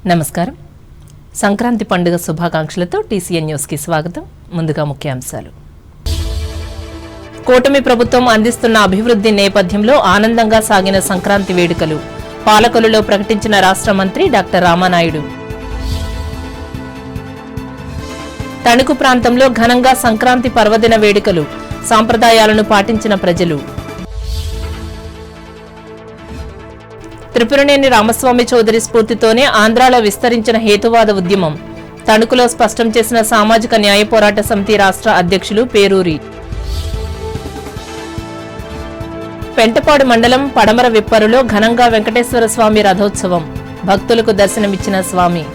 నమస్కారం. సంక్రాంతి పండుగ శుభాకాంక్షలతో TCN news కి స్వాగతం. ముందుగా ముఖ్యాంశాలు. కూటమి ప్రభుత్వం అందిస్తున్న అభివృద్ధి నేపథ్యంలో ఆనందంగా సాగిన సంక్రాంతి వేడుకలు. పాలకొల్లులో ప్రకటించిన రాష్ట్ర మంత్రి డాక్టర్ రామానాయుడు. తణుకు ప్రాంతంలో ఘనంగా సంక్రాంతి పర్వదిన వేడుకలు. సాంప్రదాయాలను పాటించిన ప్రజలు. త్రిపురనేని రామస్వామి చౌదరి స్ఫూర్తితోనే ఆంధ్రాలో విస్తరించిన హేతువాద ఉద్యమం. తణుకులో స్పష్టం చేసిన సామాజిక న్యాయ పోరాట సమితి రాష్ట్ర అధ్యక్షులు పేరూరి. పెంటపాడు మండలం పడమర విప్పరులో ఘనంగా వెంకటేశ్వర స్వామి రథోత్సవం. భక్తులకు దర్శనమిచ్చిన స్వామి.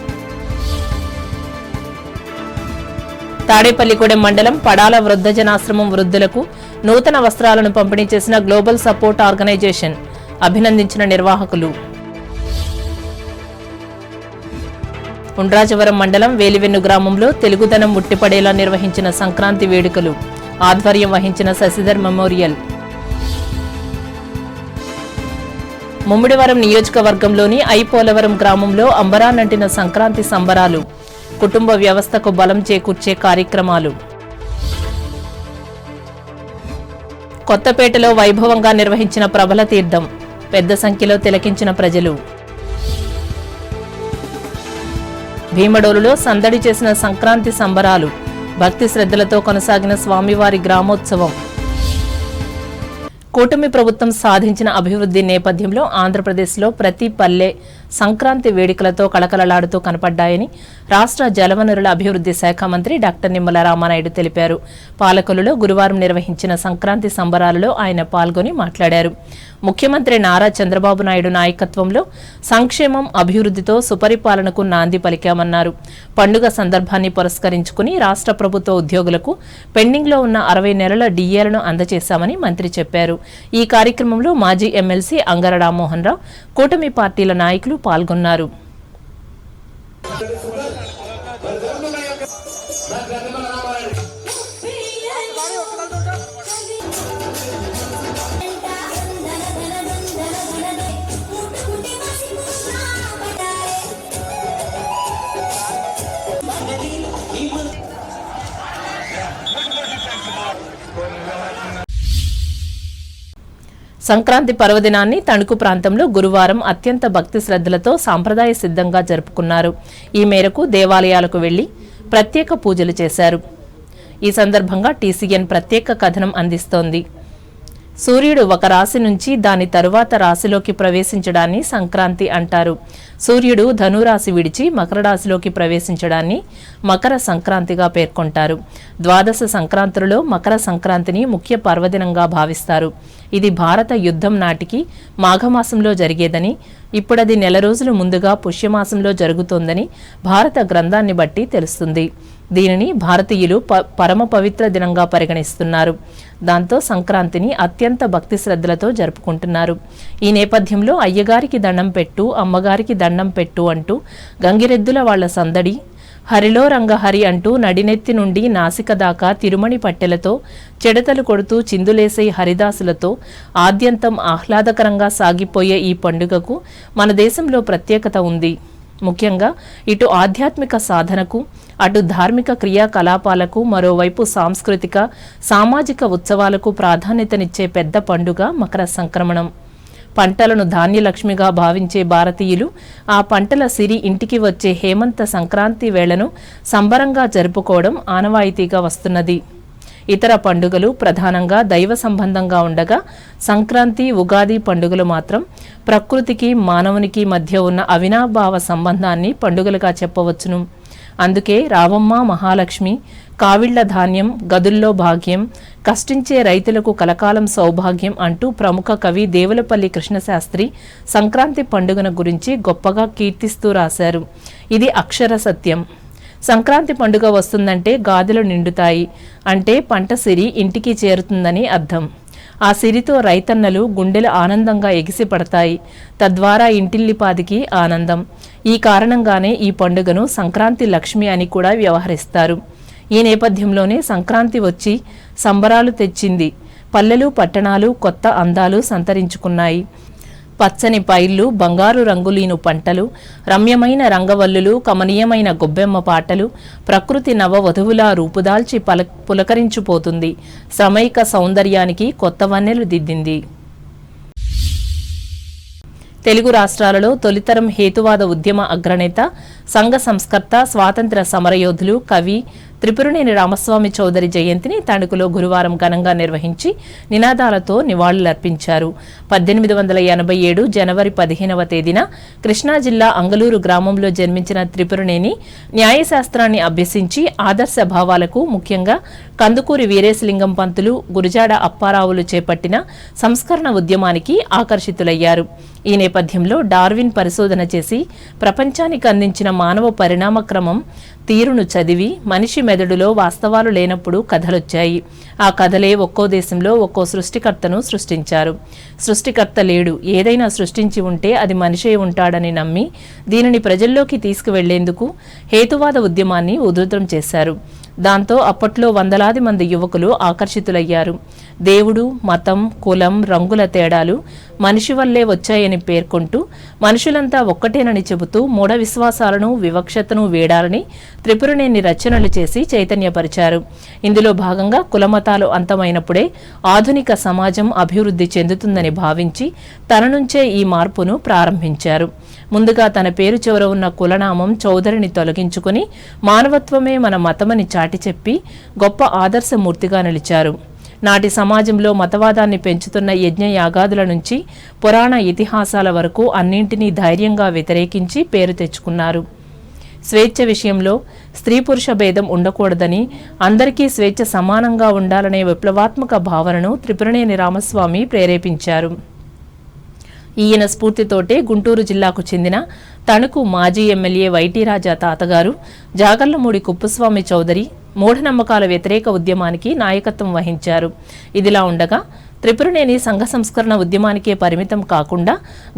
తాడేపల్లిగూడెం మండలం పడాల వృద్ధజనాశ్రమం వృద్ధులకు నూతన వస్త్రాలను పంపిణీ చేసిన గ్లోబల్ సపోర్ట్ ఆర్గనైజేషన్. అభినందించిన నిర్వాహకులు. ఉండ్రాజవరం మండలం వేలివెన్ను గ్రామంలో తెలుగుదనం ముట్టిపడేలా నిర్వహించిన సంక్రాంతి వేడుకలు. ఆధ్వర్యం వహించిన శశిధర్ మెమోరియల్. ముమ్మిడివరం నియోజకవర్గంలోని ఐపోలవరం గ్రామంలో అంబరానంటిన సంక్రాంతి సంబరాలు. కుటుంబ వ్యవస్థకు బలం చేకూర్చే కార్యక్రమాలు. కొత్తపేటలో వైభవంగా నిర్వహించిన ప్రబల తీర్థం. పెద్ద సంఖ్యలో తిలకించిన ప్రజలు. భీమడోలులో సందడి చేసిన సంక్రాంతి సంబరాలు. భక్తి శ్రద్ధలతో కొనసాగిన స్వామివారి గ్రామోత్సవం. కూటమి ప్రభుత్వం సాధించిన అభివృద్ధి నేపథ్యంలో ఆంధ్రప్రదేశ్లో ప్రతి పల్లె సంక్రాంతి వేడుకలతో కళకళలాడుతూ కనపడ్డాయని రాష్ట్ర జలవనరుల అభివృద్ధి శాఖ మంత్రి డాక్టర్ నిమ్మల రామానాయుడు తెలిపారు. పాలకొల్లులో గురువారం నిర్వహించిన సంక్రాంతి సంబరాలలో ఆయన పాల్గొని మాట్లాడారు. ముఖ్యమంత్రి నారా చంద్రబాబు నాయుడు నాయకత్వంలో సంక్షేమం, అభివృద్ధితో సుపరిపాలనకు నాంది పలికామన్నారు. పండుగ సందర్భాన్ని పురస్కరించుకుని రాష్ట్ర ప్రభుత్వ ఉద్యోగులకు పెండింగ్లో ఉన్న 60 నెలల డిఏలను అందజేశామని మంత్రి చెప్పారు. ఈ కార్యక్రమంలో మాజీ ఎమ్మెల్సీ అంగర రామ్మోహన్ రావు, కూటమి పార్టీల నాయకులు పాల్గొన్నారు. సంక్రాంతి పర్వదినాన్ని తణుకు ప్రాంతంలో గురువారం అత్యంత భక్తి శ్రద్ధలతో సాంప్రదాయ సిద్ధంగా జరుపుకున్నారు. ఈ మేరకు దేవాలయాలకు వెళ్లి ప్రత్యేక పూజలు చేశారు. ఈ సందర్భంగా టీసీఎన్ ప్రత్యేక కథనం అందిస్తోంది. సూర్యుడు ఒక రాశి నుంచి దాని తరువాత రాశిలోకి ప్రవేశించడాన్ని సంక్రాంతి అంటారు. సూర్యుడు ధనురాశి విడిచి మకర రాశిలోకి ప్రవేశించడాన్ని మకర సంక్రాంతిగా పేర్కొంటారు. ద్వాదశ సంక్రాంతులలో మకర సంక్రాంతిని ముఖ్య పర్వదినంగా భావిస్తారు. ఇది భారత యుద్ధం నాటికి మాఘమాసంలో జరిగేదని, ఇప్పుడది నెల రోజులు ముందుగా పుష్యమాసంలో జరుగుతోందని భారత గ్రంథాన్ని బట్టి తెలుస్తుంది. దీనిని భారతీయులు పరమ పవిత్ర దినంగా పరిగణిస్తున్నారు. దాంతో సంక్రాంతిని అత్యంత భక్తి శ్రద్ధలతో జరుపుకుంటున్నారు. ఈ నేపథ్యంలో అయ్యగారికి దండం పెట్టు, అమ్మగారికి దండం పెట్టు అంటూ గంగిరెద్దుల వాళ్ల సందడి, హరిలో రంగహరి అంటూ నడినెత్తి నుండి నాసిక దాకా తిరుమణి పట్టెలతో చెడతలు కొడుతూ చిందులేసే హరిదాసులతో ఆద్యంతం ఆహ్లాదకరంగా సాగిపోయే ఈ పండుగకు మన దేశంలో ప్రత్యేకత ఉంది. ముఖ్యంగా ఇటు ఆధ్యాత్మిక సాధనకు, అటు ధార్మిక క్రియాకలాపాలకు, మరోవైపు సాంస్కృతిక, సామాజిక ఉత్సవాలకు ప్రాధాన్యతనిచ్చే పెద్ద పండుగ మకర సంక్రమణం. పంటలను ధాన్యలక్ష్మిగా భావించే భారతీయులు ఆ పంటల సిరి ఇంటికి వచ్చే హేమంత సంక్రాంతి వేళను సంబరంగా జరుపుకోవడం ఆనవాయితీగా వస్తున్నది. ఇతర పండుగలు ప్రధానంగా దైవ సంబంధంగా ఉండగా సంక్రాంతి, ఉగాది పండుగలు మాత్రం ప్రకృతికి మానవునికి మధ్య ఉన్న అవినాభావ సంబంధాన్ని పండుగలుగా చెప్పవచ్చును. అందుకే రావమ్మ మహాలక్ష్మి, కావిళ్ల ధాన్యం, గదుల్లో భాగ్యం, కష్టించే రైతులకు కలకాలం సౌభాగ్యం అంటూ ప్రముఖ కవి దేవులపల్లి కృష్ణశాస్త్రి సంక్రాంతి పండుగను గురించి గొప్పగా కీర్తిస్తూ రాశారు. ఇది అక్షర సత్యం. సంక్రాంతి పండుగ వస్తుందంటే గాదెలు నిండుతాయి అంటే పంట సిరి ఇంటికి చేరుతుందని అర్థం. ఆ సిరితో రైతన్నలు గుండెలు ఆనందంగా ఎగిసిపడతాయి. తద్వారా ఇంటిల్లిపాదికి ఆనందం. ఈ కారణంగానే ఈ పండుగను సంక్రాంతి లక్ష్మి అని కూడా వ్యవహరిస్తారు. ఈ నేపథ్యంలోనే సంక్రాంతి వచ్చి సంబరాలు తెచ్చింది. పల్లెలు, పట్టణాలు కొత్త అందాలు సంతరించుకున్నాయి. పచ్చని పైర్లు, బంగారు రంగులీను పంటలు, రమ్యమైన రంగవల్లులు, కమనీయమైన గొబ్బెమ్మ పాటలు, ప్రకృతి నవవధువులా రూపుదాల్చి పులకరించిపోతుంది. శ్రమైక సౌందర్యానికి కొత్త వన్నెలు దిద్దింది. తెలుగు రాష్ట్రాలలో తొలితరం హేతువాద ఉద్యమ అగ్రనేత, సంఘ సంస్కర్త, స్వాతంత్ర్య సమరయోధులు, కవి త్రిపురనేని రామస్వామి చౌదరి జయంతిని తణుకులో గురువారం ఘనంగా నిర్వహించి నినాదాలతో నివాళులర్పించారు. 1887 జనవరి 15వ తేదీన కృష్ణా జిల్లా అంగలూరు గ్రామంలో జన్మించిన త్రిపురనేని న్యాయశాస్త్రాన్ని అభ్యసించి ఆదర్శ భావాలకు, ముఖ్యంగా కందుకూరి వీరేశలింగం పంతులు, గురుజాడ అప్పారావులు చేపట్టిన సంస్కరణ ఉద్యమానికి ఆకర్షితులయ్యారు. ఈ నేపథ్యంలో డార్విన్ పరిశోధన చేసి ప్రపంచానికి అందించిన మానవ పరిణామ క్రమం తీరును చదివి మనిషి మెదడులో వాస్తవాలు లేనప్పుడు కథలొచ్చాయి. ఆ కథలే ఒక్కో దేశంలో ఒక్కో సృష్టికర్తను సృష్టించారు. సృష్టికర్త లేడు, ఏదైనా సృష్టించి ఉంటే అది మనిషే ఉంటాడని నమ్మి దీనిని ప్రజల్లోకి తీసుకువెళ్లేందుకు హేతువాద ఉద్యమాన్ని ఉధృతం చేశారు. దాంతో అప్పట్లో వందలాది మంది యువకులు ఆకర్షితులయ్యారు. దేవుడు, మతం, కులం, రంగుల తేడాలు మనిషి వల్లే వచ్చాయని పేర్కొంటూ మనుషులంతా ఒక్కటేనని చెబుతూ మూఢ విశ్వాసాలను, వివక్షతను వీడాలని త్రిపురనేని రచనలు చేసి చైతన్యపరిచారు. ఇందులో భాగంగా కులమతాలు అంతమైనప్పుడే ఆధునిక సమాజం అభివృద్ధి చెందుతుందని భావించి తన నుంచే ఈ మార్పును ప్రారంభించారు. ముందుగా తన పేరు చివర ఉన్న కులనామం చౌదరిని తొలగించుకుని మానవత్వమే మన మతమని చాటి చెప్పి గొప్ప ఆదర్శమూర్తిగా నిలిచారు. నాటి సమాజంలో మతవాదాన్ని పెంచుతున్న యజ్ఞయాగాదుల నుంచి పురాణ ఇతిహాసాల వరకు అన్నింటినీ ధైర్యంగా వ్యతిరేకించి పేరు తెచ్చుకున్నారు. స్వేచ్ఛ విషయంలో స్త్రీ పురుష భేదం ఉండకూడదని, అందరికీ స్వేచ్ఛ సమానంగా ఉండాలనే విప్లవాత్మక భావనను త్రిపురనేని రామస్వామి ప్రేరేపించారు. ఈయన స్ఫూర్తితోటే గుంటూరు జిల్లాకు చెందిన తణుకు మాజీ ఎమ్మెల్యే వైటీ రాజా తాతగారు జాగర్లమూడి కుప్పస్వామి చౌదరి మూఢనమ్మకాల వ్యతిరేక ఉద్యమానికి నాయకత్వం వహించారు. ఇదిలా ఉండగా త్రిపురనేని సంఘ సంస్కరణ ఉద్యమానికే పరిమితం కాకుండా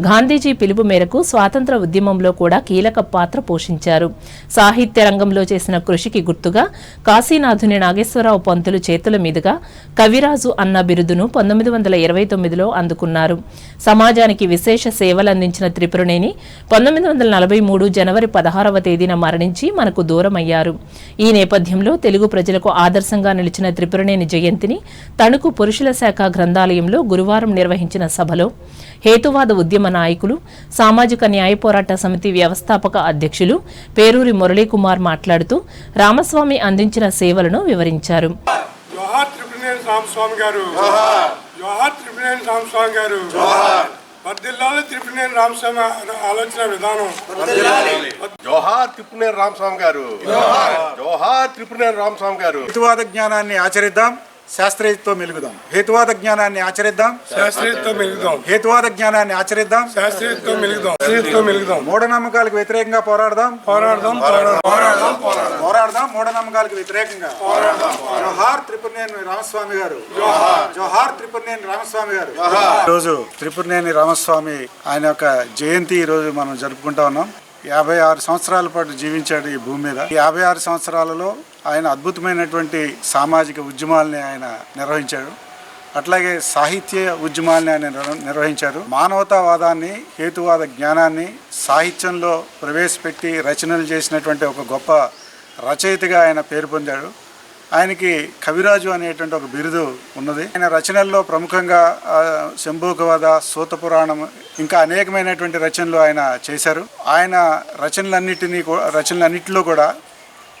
గాంధీజీ పిలుపు మేరకు స్వాతంత్ర ఉద్యమంలో కూడా కీలక పాత్ర పోషించారు. సాహిత్య రంగంలో చేసిన కృషికి గుర్తుగా కాశీనాథుని నాగేశ్వరరావు పంతులు చేతుల మీదుగా కవిరాజు అన్న బిరుదును 1929లో అందుకున్నారు. సమాజానికి విశేష సేవలందించిన త్రిపురనేని 1943 జనవరి 16వ తేదీన మరణించి మనకు దూరమయ్యారు. ఈ నేపథ్యంలో తెలుగు ప్రజలకు ఆదర్శంగా నిలిచిన త్రిపురనేని జయంతిని తణుకు పురుషుల శాఖ గ్రంథాలయంలో గురువారం నిర్వహించిన సభలో హేతువాద ఉద్యమ నాయకులు, సామాజిక న్యాయ పోరాట సమితి వ్యవస్థాపక అధ్యక్షులు పేరూరి మురళీకుమార్ మాట్లాడుతూ రామస్వామి అందించిన సేవలను వివరించారు. వర్ధిల్లాలి త్రిపురనేని రామస్వామి ఆలోచన విధానం. జోహార్ త్రిపురనేని రామస్వామి గారు. జోహార్ త్రిపురనేని రామస్వామి గారు. హేతువాద జ్ఞానాన్ని ఆచరిద్దాం, శాస్త్రీయతతో మెలుగుదాం. హేతువాద జ్ఞానాన్ని ఆచరిద్దాం, శాస్త్రీయతతో మెలుగుదాం. హేతువాద జ్ఞానాన్ని ఆచరిద్దాం, శాస్త్రీయతతో మెలుగుదాం. శాస్త్రీయతతో మెలుగుదాం. మూఢనమ్మకాలకు వ్యతిరేకంగా పోరాడదాం, పోరాడదాం, పోరాడదాం, పోరాడదాం. మూఢనమ్మకాలకు వ్యతిరేకంగా జోహార్ త్రిపురనేని రామస్వామి గారు. జోహార్ త్రిపురనేని రామస్వామి గారు. ఈరోజు త్రిపురనేని రామస్వామి ఆయన యొక్క జయంతి ఈరోజు మనం జరుపుకుంటా ఉన్నాం. 56 సంవత్సరాల పాటు జీవించాడు ఈ భూమి మీద. ఈ 56 సంవత్సరాలలో ఆయన అద్భుతమైనటువంటి సామాజిక ఉద్యమాల్ని ఆయన నిర్వహించాడు. అట్లాగే సాహిత్య ఉద్యమాల్ని ఆయన నిర్వహించారు. మానవతావాదాన్ని, హేతువాద జ్ఞానాన్ని సాహిత్యంలో ప్రవేశపెట్టి రచనలు చేసినటువంటి ఒక గొప్ప రచయితగా ఆయన పేరు పొందాడు. ఆయనకి కవిరాజు అనేటువంటి ఒక బిరుదు ఉన్నది. ఆయన రచనల్లో ప్రముఖంగా శంభూకవధ, సూతపురాణం, ఇంకా అనేకమైనటువంటి రచనలు ఆయన చేశారు. ఆయన రచనలన్నిటిలో కూడా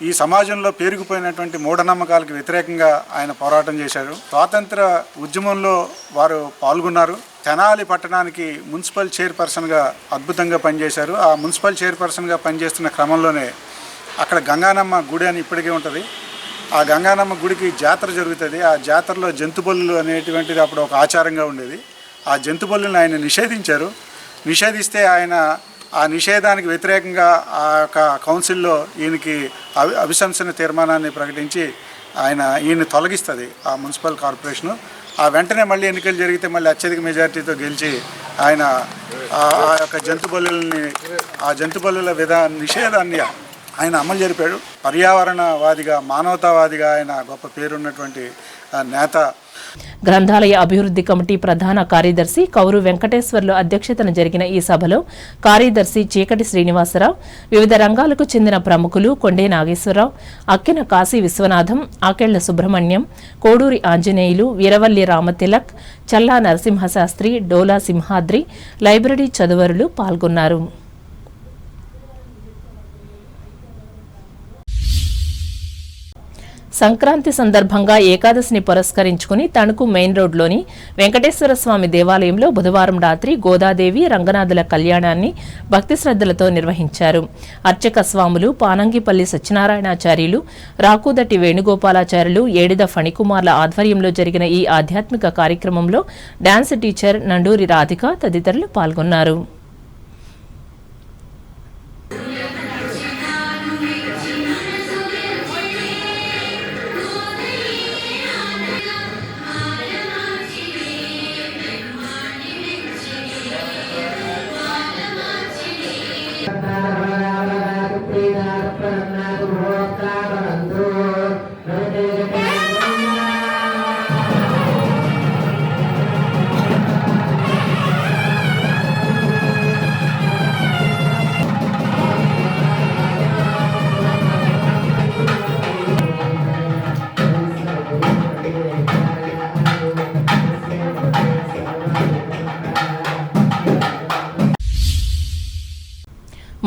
ఈ సమాజంలో పేరుకుపోయినటువంటి మూఢనమ్మకాలకు వ్యతిరేకంగా ఆయన పోరాటం చేశారు. స్వాతంత్ర ఉద్యమంలో వారు పాల్గొన్నారు. తెనాలి పట్టణానికి మున్సిపల్ చైర్పర్సన్గా అద్భుతంగా పనిచేశారు. ఆ మున్సిపల్ చైర్పర్సన్గా పనిచేస్తున్న క్రమంలోనే అక్కడ గంగానమ్మ గుడి అని ఇప్పటికీ ఉంటుంది. ఆ గంగానమ్మ గుడికి జాతర జరుగుతుంది. ఆ జాతరలో జంతుబలులు అనేటువంటిది అప్పుడు ఒక ఆచారంగా ఉండేది. ఆ జంతుబలులను ఆయన నిషేధించారు. నిషేధిస్తే ఆయన ఆ నిషేధానికి వ్యతిరేకంగా ఆ యొక్క కౌన్సిల్లో ఈయనకి అభిశంసన తీర్మానాన్ని ప్రకటించి ఈయన తొలగిస్తుంది ఆ మున్సిపల్ కార్పొరేషను. ఆ వెంటనే మళ్ళీ ఎన్నికలు జరిగితే మళ్ళీ అత్యధిక మెజార్టీతో గెలిచి ఆయన ఆ యొక్క జంతుబలుల నిషేధాన్ని ఆయన అమలు జరిపాడు. పర్యావరణవాదిగా, మానవతావాదిగా ఆయన గొప్ప పేరున్నటువంటి నేత. గ్రంథాలయ అభివృద్ధి కమిటీ ప్రధాన కార్యదర్శి కౌరు వెంకటేశ్వర్లు అధ్యక్షతన జరిగిన ఈ సభలో కార్యదర్శి చీకటి శ్రీనివాసరావు, వివిధ రంగాలకు చెందిన ప్రముఖులు కొండే నాగేశ్వరరావు, అక్కిన కాశీ విశ్వనాథం, ఆకెళ్ల సుబ్రహ్మణ్యం, కోడూరి ఆంజనేయులు, వీరవల్లి రామతిలక్, చల్లా నరసింహశాస్త్రి, డోలా సింహాద్రి, లైబ్రరీ చదువరులు పాల్గొన్నారు. సంక్రాంతి సందర్భంగా ఏకాదశిని పురస్కరించుకుని తణుకు మెయిన్ రోడ్లోని వెంకటేశ్వర స్వామి దేవాలయంలో బుధవారం రాత్రి గోదాదేవి రంగనాథుల కళ్యాణాన్ని భక్తి శ్రద్ధలతో నిర్వహించారు. అర్చక స్వాములు పానంగిపల్లి సత్యనారాయణాచార్యులు, రాకూదటి వేణుగోపాలాచార్యులు, ఏడిద ఫణికుమార్ల ఆధ్వర్యంలో జరిగిన ఈ ఆధ్యాత్మిక కార్యక్రమంలో డాన్స్ టీచర్ నండూరి రాధిక తదితరులు పాల్గొన్నారు.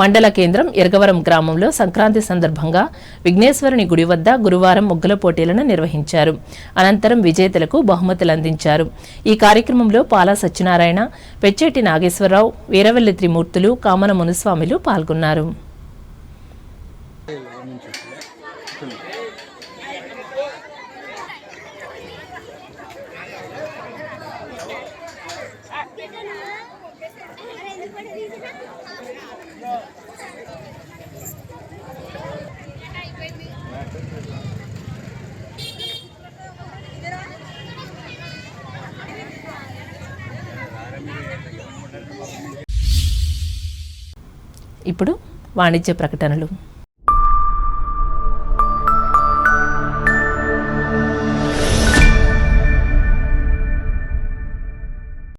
మండల కేంద్రం ఎర్గవరం గ్రామంలో సంక్రాంతి సందర్భంగా విఘ్నేశ్వరుని గుడి వద్ద గురువారం ముగ్గుల పోటీలను నిర్వహించారు. అనంతరం విజేతలకు బహుమతులు అందించారు. ఈ కార్యక్రమంలో పాలా సత్యనారాయణ, పెచ్చేటి నాగేశ్వరరావు, వీరవల్లి త్రిమూర్తులు, కామన మునుస్వామిలు పాల్గొన్నారు. ఇప్పుడు వాణిజ్య ప్రకటనలు.